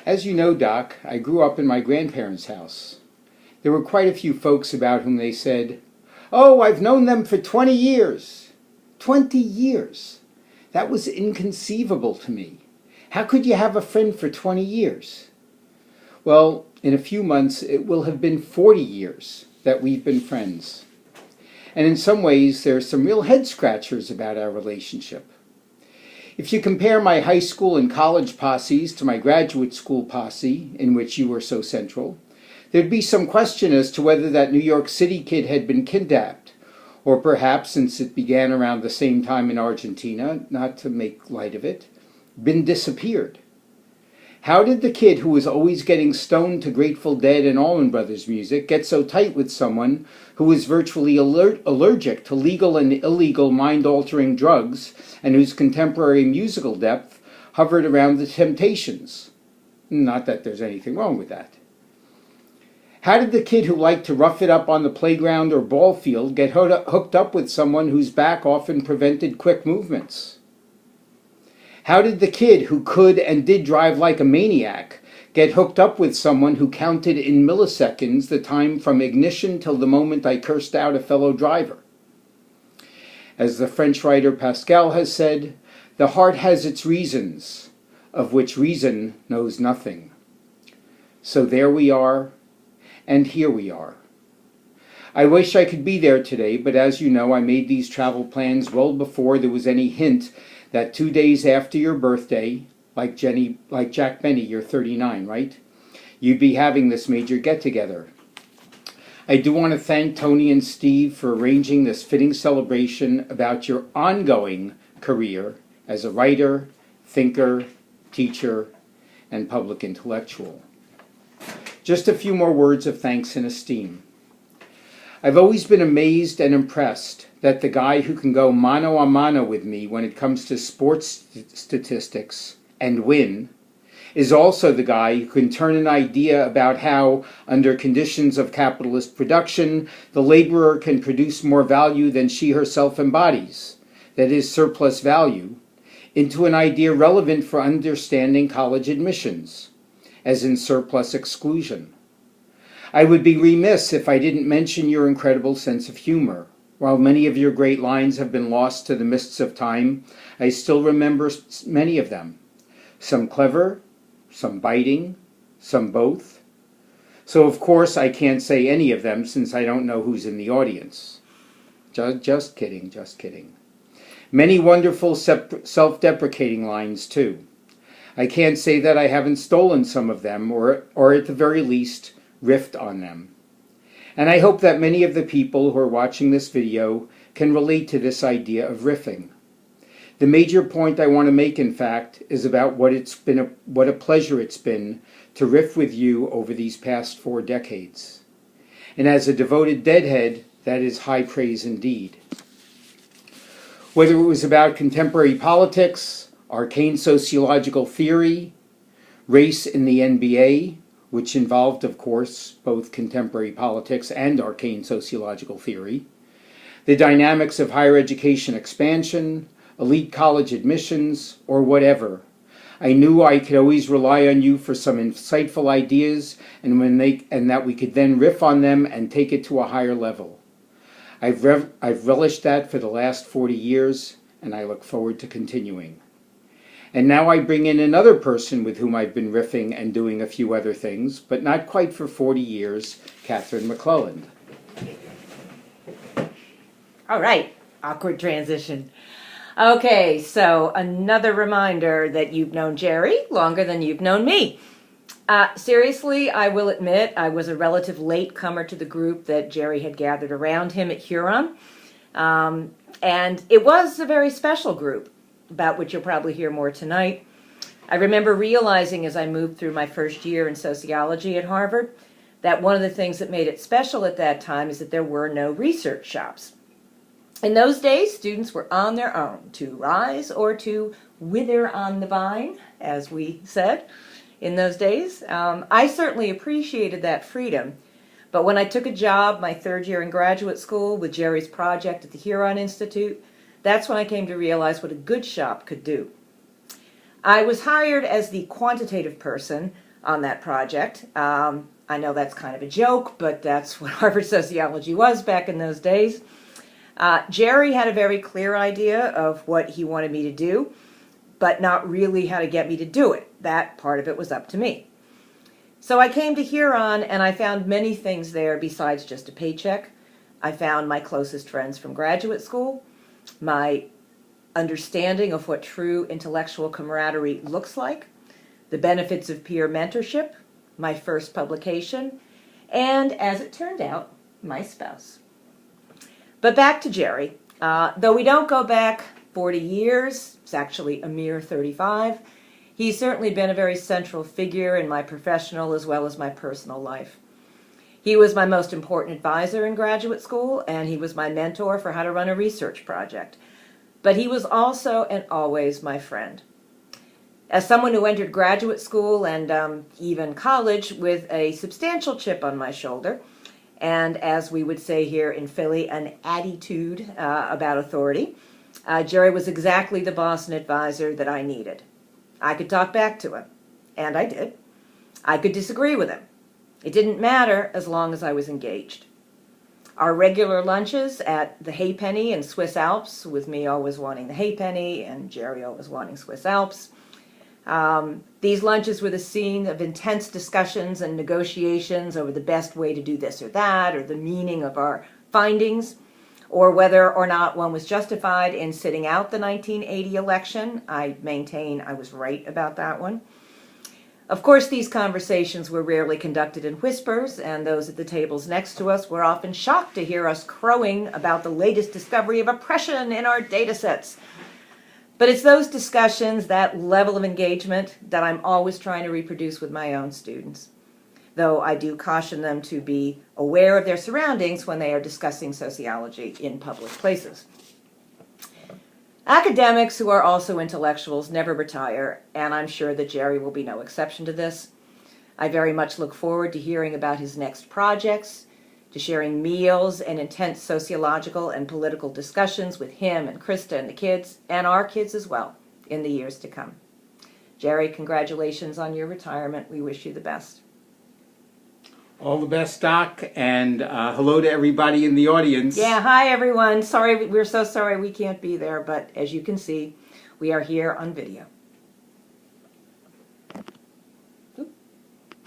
As you know, Doc, I grew up in my grandparents' house. There were quite a few folks about whom they said, "Oh, I've known them for 20 years." 20 years! That was inconceivable to me. How could you have a friend for 20 years? Well, in a few months, it will have been 40 years that we've been friends. And in some ways, there are some real head-scratchers about our relationship. If you compare my high school and college posses to my graduate school posse, in which you were so central, there'd be some question as to whether that New York City kid had been kidnapped, or perhaps, since it began around the same time in Argentina, not to make light of it, been disappeared. How did the kid who was always getting stoned to Grateful Dead and Allman Brothers music get so tight with someone who was virtually allergic to legal and illegal mind-altering drugs and whose contemporary musical depth hovered around the Temptations? Not that there's anything wrong with that. How did the kid who liked to rough it up on the playground or ball field get hooked up with someone whose back often prevented quick movements? How did the kid who could and did drive like a maniac get hooked up with someone who counted in milliseconds the time from ignition till the moment I cursed out a fellow driver? As the French writer Pascal has said, the heart has its reasons, of which reason knows nothing. So there we are, and here we are. I wish I could be there today, but as you know, I made these travel plans well before there was any hint that 2 days after your birthday, like Jack Benny, you're 39, right? You'd be having this major get-together. I do want to thank Tony and Steve for arranging this fitting celebration about your ongoing career as a writer, thinker, teacher, and public intellectual. Just a few more words of thanks and esteem. I've always been amazed and impressed that the guy who can go mano a mano with me when it comes to sports statistics and win is also the guy who can turn an idea about how, under conditions of capitalist production, the laborer can produce more value than she herself embodies, that is, surplus value, into an idea relevant for understanding college admissions, as in surplus exclusion. I would be remiss if I didn't mention your incredible sense of humor. While many of your great lines have been lost to the mists of time, I still remember many of them. Some clever, some biting, some both. So of course I can't say any of them since I don't know who's in the audience. Just kidding, just kidding. Many wonderful self-deprecating lines too. I can't say that I haven't stolen some of them, or at the very least, riffed on them. And I hope that many of the people who are watching this video can relate to this idea of riffing. The major point I want to make, in fact, is about what a pleasure it's been to riff with you over these past 4 decades. And as a devoted Deadhead, that is high praise indeed. Whether it was about contemporary politics, arcane sociological theory, race in the NBA, which involved, of course, both contemporary politics and arcane sociological theory, the dynamics of higher education expansion, elite college admissions, or whatever. I knew I could always rely on you for some insightful ideas and that we could then riff on them and take it to a higher level. I've relished that for the last 40 years, and I look forward to continuing. And now I bring in another person with whom I've been riffing and doing a few other things, but not quite for 40 years, Katherine McClelland. All right, awkward transition. Okay, so another reminder that you've known Jerry longer than you've known me. Seriously, I will admit I was a relative latecomer to the group that Jerry had gathered around him at Huron. And it was a very special group, about which you'll probably hear more tonight. I remember realizing as I moved through my first year in sociology at Harvard that one of the things that made it special at that time is that there were no research shops. In those days, students were on their own to rise or to wither on the vine, as we said in those days. I certainly appreciated that freedom, but when I took a job my 3rd year in graduate school with Jerry's project at the Huron Institute, that's when I came to realize what a good shop could do. I was hired as the quantitative person on that project. I know that's kind of a joke, but that's what Harvard sociology was back in those days. Jerry had a very clear idea of what he wanted me to do, but not really how to get me to do it. That part of it was up to me. So I came to Huron, and I found many things there besides just a paycheck. I found my closest friends from graduate school, my understanding of what true intellectual camaraderie looks like, the benefits of peer mentorship, my first publication, and, as it turned out, my spouse. But back to Jerry. Though we don't go back 40 years, it's actually a mere 35, he's certainly been a very central figure in my professional as well as my personal life. He was my most important advisor in graduate school, and he was my mentor for how to run a research project. But he was also and always my friend. As someone who entered graduate school and even college with a substantial chip on my shoulder, and as we would say here in Philly, an attitude about authority, Jerry was exactly the boss and advisor that I needed. I could talk back to him, and I did. I could disagree with him. It didn't matter as long as I was engaged. Our regular lunches at the Haypenny in Swiss Alps, with me always wanting the Haypenny and Jerry always wanting Swiss Alps. These lunches were the scene of intense discussions and negotiations over the best way to do this or that, or the meaning of our findings, or whether or not one was justified in sitting out the 1980 election. I maintain I was right about that one. Of course, these conversations were rarely conducted in whispers, and those at the tables next to us were often shocked to hear us crowing about the latest discovery of oppression in our data sets. But it's those discussions, that level of engagement, that I'm always trying to reproduce with my own students, though I do caution them to be aware of their surroundings when they are discussing sociology in public places. Academics who are also intellectuals never retire, and I'm sure that Jerry will be no exception to this. I very much look forward to hearing about his next projects, to sharing meals and intense sociological and political discussions with him and Krista and the kids, and our kids as well, in the years to come. Jerry, congratulations on your retirement. We wish you the best. All the best, Doc, and hello to everybody in the audience. Yeah, hi everyone. Sorry, we're so sorry we can't be there, but as you can see, we are here on video.